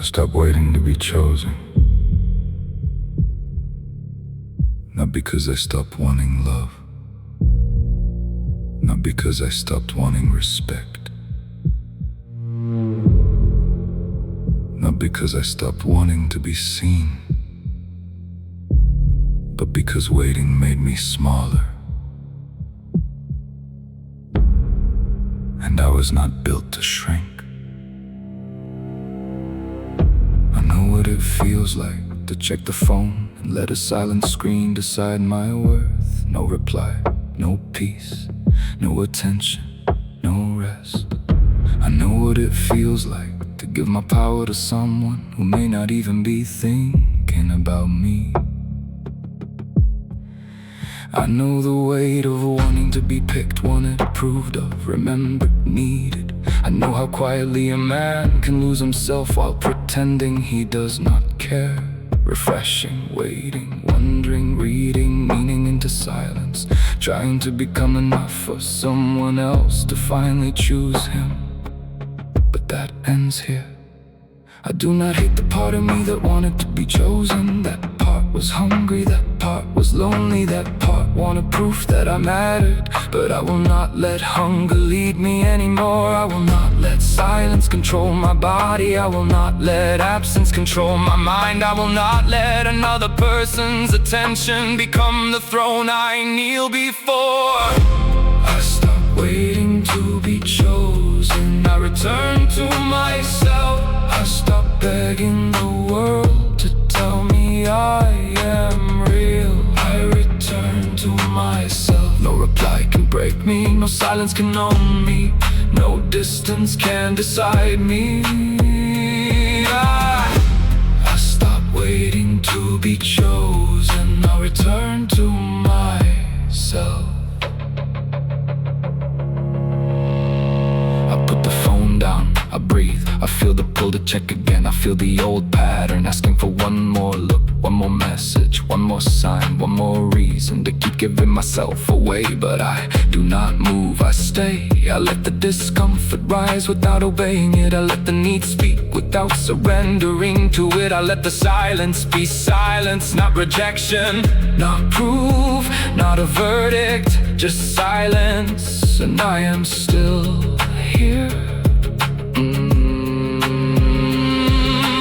I stopped waiting to be chosen. Not because I stopped wanting love. Not because I stopped wanting respect. Not because I stopped wanting to be seen. But because waiting made me smaller. And I was not built to shrink. I know what it feels like to check the phone and let a silent screen decide my worth. No reply, no peace, no attention, no rest. I know what it feels like to give my power to someone who may not even be thinking about me. I know the weight of wanting to be picked, wanted, approved of, remembered, needed. I know how quietly a man can lose himself while pretending he does not care. Refreshing, waiting, wondering, reading meaning into silence, trying to become enough for someone else to finally choose him. But that ends here. I do not hate the part of me that wanted to be chosen. That part was hungry, that part was lonely, that part wanted proof that I mattered. But I will not let hunger lead me anymore. I will not let silence control my body. I will not let absence control my mind. I will not let another person's attention become the throne I kneel before. I stop waiting to be chosen. I return to myself. I stop begging the world to tell me I am real. I return to myself. No reply can break me, no silence can own me, no distance can decide me. I stop waiting to be chosen. I return to myself. I put the phone down, I breathe, I feel the pull to check again. I feel the old pattern asking for one more look, one more message, one more sign, one more reason to keep giving myself away. But I do not move, I stay. I let the discomfort rise without obeying it. I let the need speak without surrendering to it. I let the silence be silence, not rejection, not proof, not a verdict, just silence. And I am still here.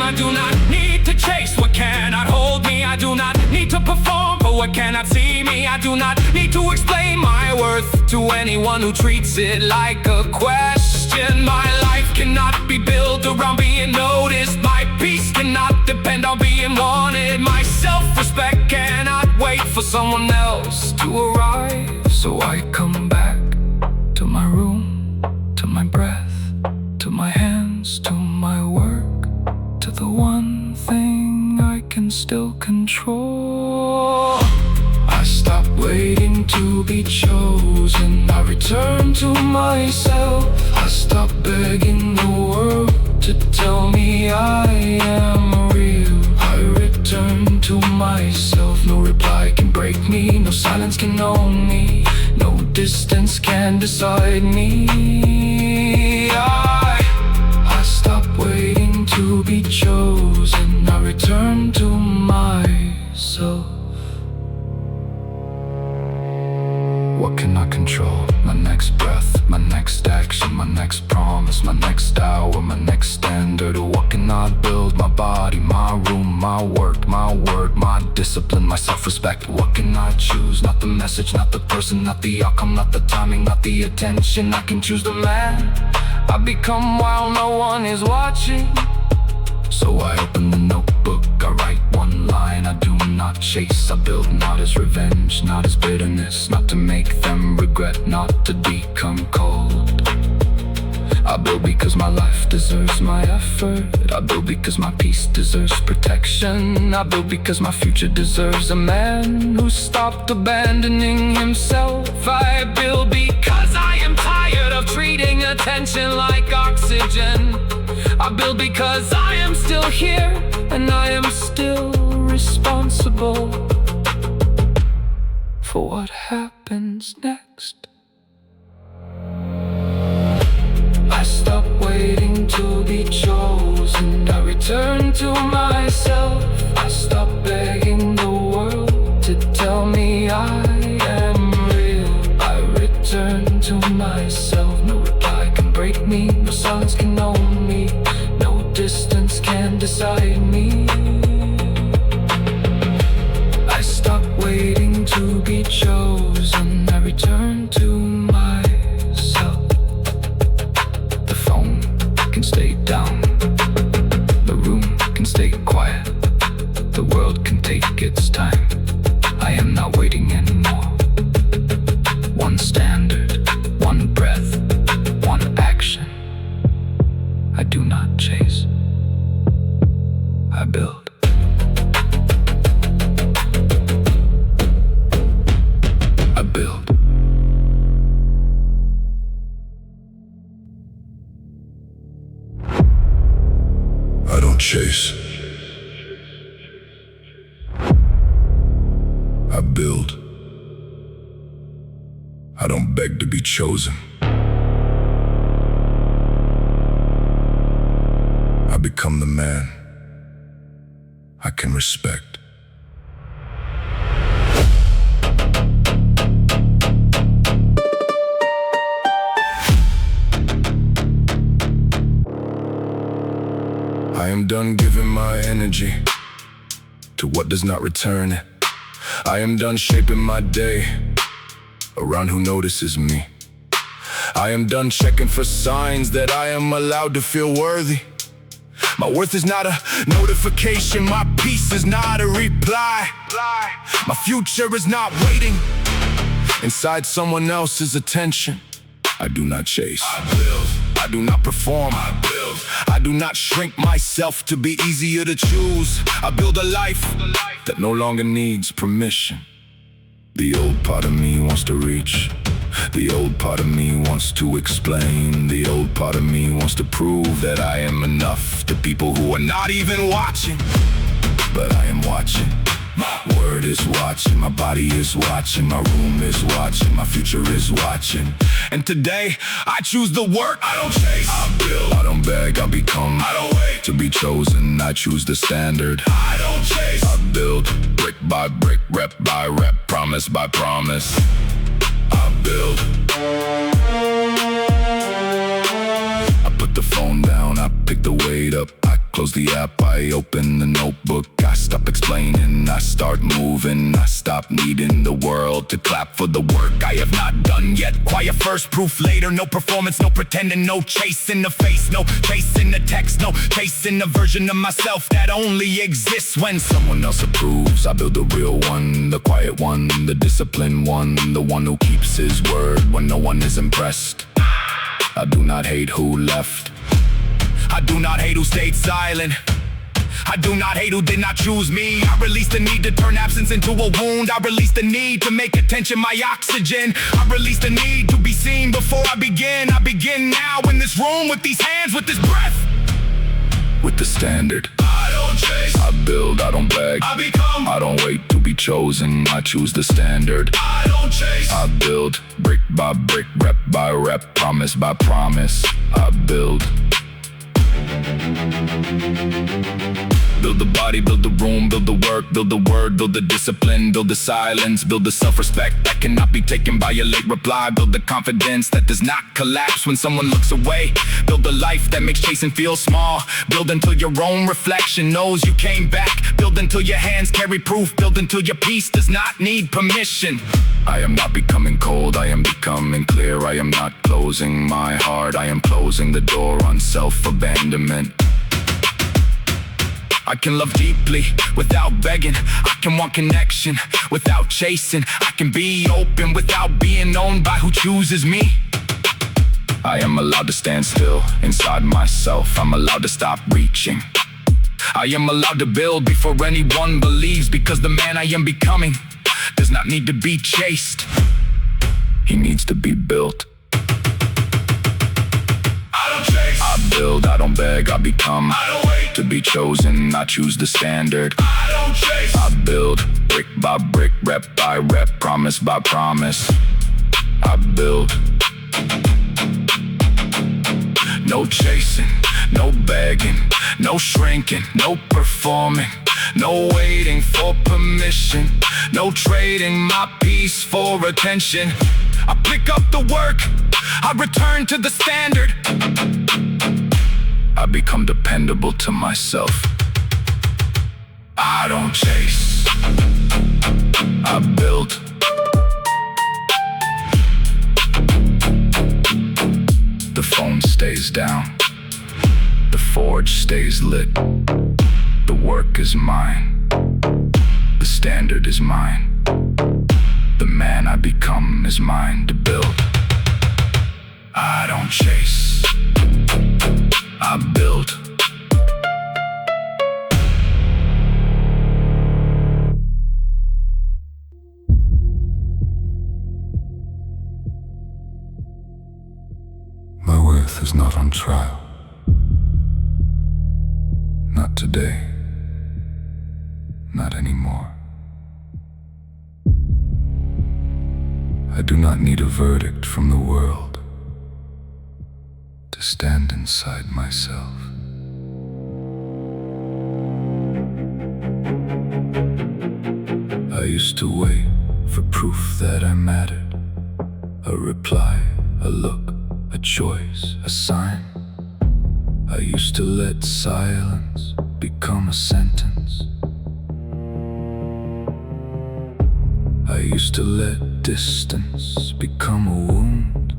I do not need to chase what cannot hold me. I do not need to perform for what cannot see me. I do not need to explain my worth to anyone who treats it like a question. My life cannot be built around being noticed. My peace cannot depend on being wanted. My self-respect cannot wait for someone else to arrive. So I come back to my room, to my breath, to my hands, to my work, to the one thing I can still control. I stop waiting to be chosen. I return to myself. I stop begging the world to tell me I am real. I return to myself. No reply can break me, no silence can own me, no distance can decide me. I stop waiting to be chosen. I return to myself. What can I control? My next breath, my next action, my next promise, my next hour, my next standard. What can I build? My body, my room, my work, my word, my discipline, my self-respect. What can I choose? Not the message, not the person, not the outcome, not the timing, not the attention. I can choose the man I become while no one is watching. So I open the notebook, I write one line. I do not chase, I build not as revenge, not as bitterness, not to make them regret, not to become cold. I build because my life deserves my effort. I build because my peace deserves protection. I build because my future deserves a man who stopped abandoning himself. I build because I am tired of treating attention like oxygen. I build because I am still here and I am still responsible for what happens next. I stop waiting to be chosen. I return myself. No reply can break me, no silence can own me, no distance can decide me. I stop waiting to be chosen, I return to myself. The phone can stay down, the room can stay quiet, the world can take its time. I am not waiting anymore. One standard, one breath, one action. I do not chase, I build. I build. I don't chase, I build. I don't beg to be chosen. I become the man I can respect. I am done giving my energy to what does not return it. I am done shaping my day around who notices me. I am done checking for signs that I am allowed to feel worthy. My worth is not a notification, my peace is not a reply. My future is not waiting inside someone else's attention. I do not chase, I build. I do not perform, I build. I do not shrink myself to be easier to choose. I build a life that no longer needs permission. The old part of me wants to reach. The old part of me wants to explain. The old part of me wants to prove that I am enough to people who are not even watching. But I am watching. My word is watching. My body is watching. My room is watching. My future is watching. And today, I choose the work. I don't chase, I build. I don't beg, I become. I don't wait to be chosen. I choose the standard. I don't chase, I build. Brick by brick, rep by rep, promise by promise. I build. I put the phone down, I pick the weight up. I close the app, I open the notebook. I stop explaining, I start moving. I stop needing the world to clap for the work I have not done yet. Quiet first, proof later. No performance, no pretending, no chasing the face, no chasing the text, no chasing the version of myself that only exists when someone else approves. I build the real one, the quiet one, the disciplined one, the one who keeps his word when no one is impressed. I do not hate who left, I do not hate who stayed silent, I do not hate who did not choose me. I release the need to turn absence into a wound. I release the need to make attention my oxygen. I release the need to be seen before I begin. I begin now in this room with these hands, with this breath, with the standard. I don't chase, I build, I don't beg, I become. I don't wait to be chosen, I choose the standard. I don't chase, I build. Brick by brick, rep by rep, promise by promise. I build. Build the body, build the room, build the work, build the word, build the discipline, build the silence, build the self-respect that cannot be taken by a late reply. Build the confidence that does not collapse when someone looks away. Build a life that makes chasing feel small. Build until your own reflection knows you came back. Build until your hands carry proof. Build until your peace does not need permission. I am not becoming cold, I am becoming clear. I am not closing my heart, I am closing the door on self-abandonment. I can love deeply without begging. I can want connection without chasing. I can be open without being owned by who chooses me. I am allowed to stand still inside myself. I'm allowed to stop reaching. I am allowed to build before anyone believes, because the man I am becoming does not need to be chased. He needs to be built. I don't chase, I build, I don't beg, I become. I don't wait to be chosen, I choose the standard. I don't chase, I build. Brick by brick, rep by rep, promise by promise. I build. No chasing, no begging, no shrinking, no performing, no waiting for permission, no trading my peace for attention. I pick up the work, I return to the standard. I become dependable to myself. I don't chase, I build. The phone stays down, the forge stays lit. The work is mine, the standard is mine. The man I become is mine to build. I don't chase, I build. My worth is not on trial. Not today. Not anymore. I do not need a verdict from the world to stand inside myself. I used to wait for proof that I mattered. A reply, a look, a choice, a sign. I used to let silence become a sentence. I used to let distance become a wound.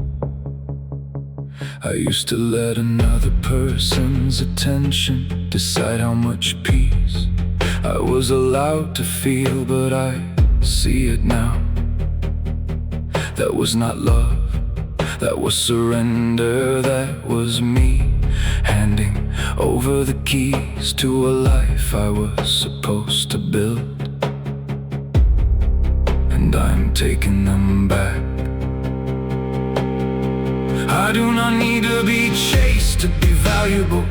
I used to let another person's attention decide how much peace I was allowed to feel, but I see it now. That was not love, that was surrender, that was me handing over the keys to a life I was supposed to build. And I'm taking them back. I do not need to be chased to be valuable.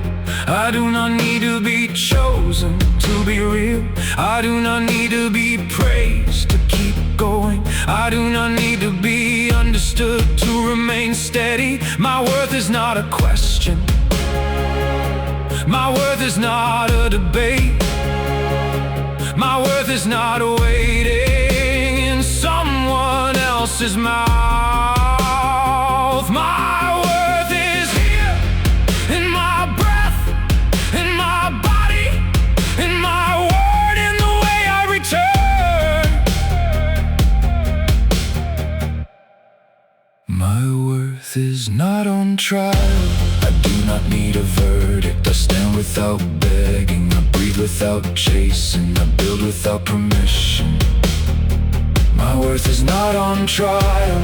I do not need to be chosen to be real. I do not need to be praised to keep going. I do not need to be understood to remain steady. My worth is not a question. My worth is not a debate. My worth is not waiting in someone else's mouth. My worth is here, in my breath, in my body, in my word, in the way I return. My worth is not on trial. I do not need a verdict. I stand without begging. I breathe without chasing. I build without permission. My worth is not on trial.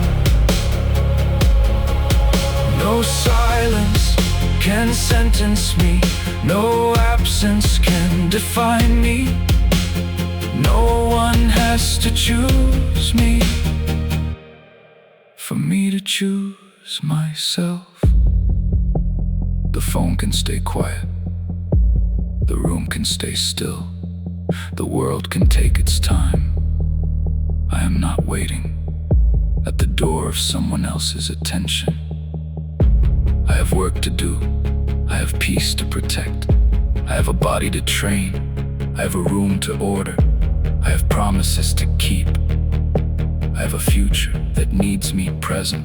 No silence can sentence me. No absence can define me. No one has to choose me for me to choose myself. The phone can stay quiet. The room can stay still. The world can take its time. I am not waiting at the door of someone else's attention. I have work to do. I have peace to protect. I have a body to train. I have a room to order. I have promises to keep. I have a future that needs me present.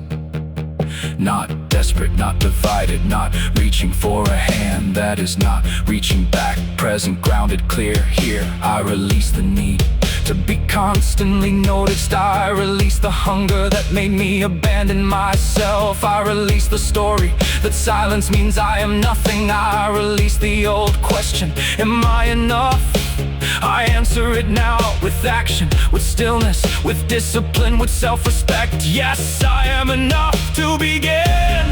Not desperate, not divided, not reaching for a hand that is not reaching back. Present, grounded, clear. Here I release the need to be constantly noticed. I release the hunger that made me abandon myself. I release the story that silence means I am nothing. I release the old question, am I enough? I answer it now with action, with stillness, with discipline, with self-respect. Yes, I am enough to begin.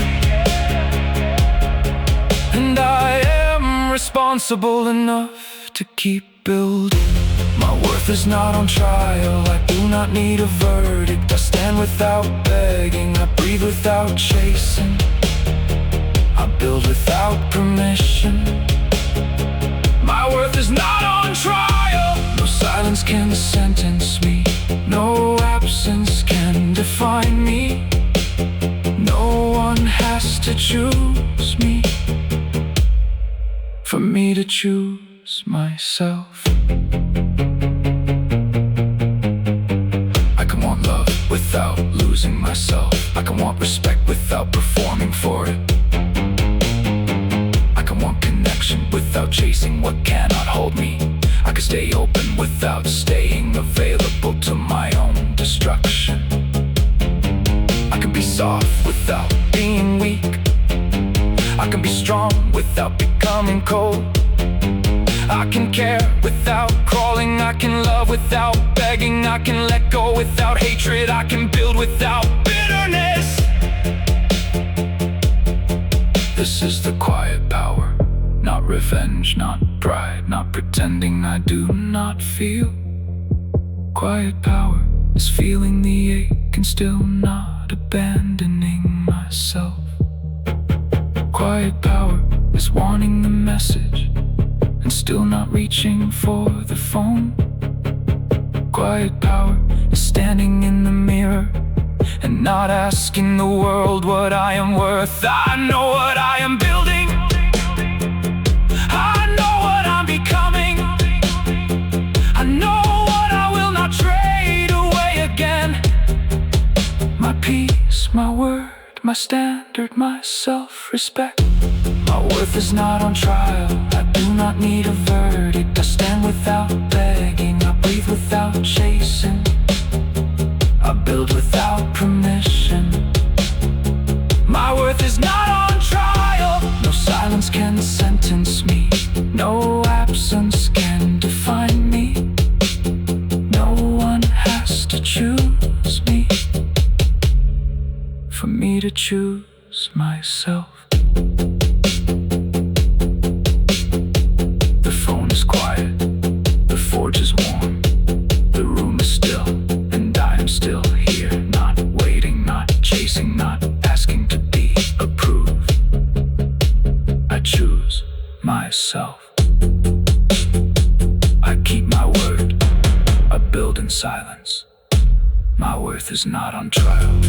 And I am responsible enough to keep building. My worth is not on trial. I do not need a verdict. I stand without begging. I breathe without chasing. I build without permission. My worth is not on trial. No silence can sentence me. No absence can define me. No one has to choose me for me to choose myself. I can want love without losing choosing myself. I can want respect without performing for it. I can want connection without chasing what cannot hold me. I can stay open without staying available to my own destruction. I can be soft without being weak. I can be strong without becoming cold. I can care without crawling. I can love without begging. I can let go without hatred. I can build without bitterness. This is the quiet power. Not revenge, not pride, not pretending I do not feel. Quiet power is feeling the ache and still not abandoning myself. Quiet power is wanting the message and still not reaching for the phone. Quiet power is standing in the mirror and not asking the world what I am worth. I know what I am building. I know what I'm becoming. I know what I will not trade away again. My peace, my word, my standard, my self-respect. My worth is not on trial. I do not need a verdict. I stand without begging. I breathe without chasing. I build without permission. My worth is not on trial. No silence can sentence me. No absence can define me. No one has to choose me for me to choose myself. The phone is quiet, the forge is warm, the room is still, and I am still here. Not waiting, not chasing, not asking to be approved. I choose myself. I keep my word. I build in silence. My worth is not on trial.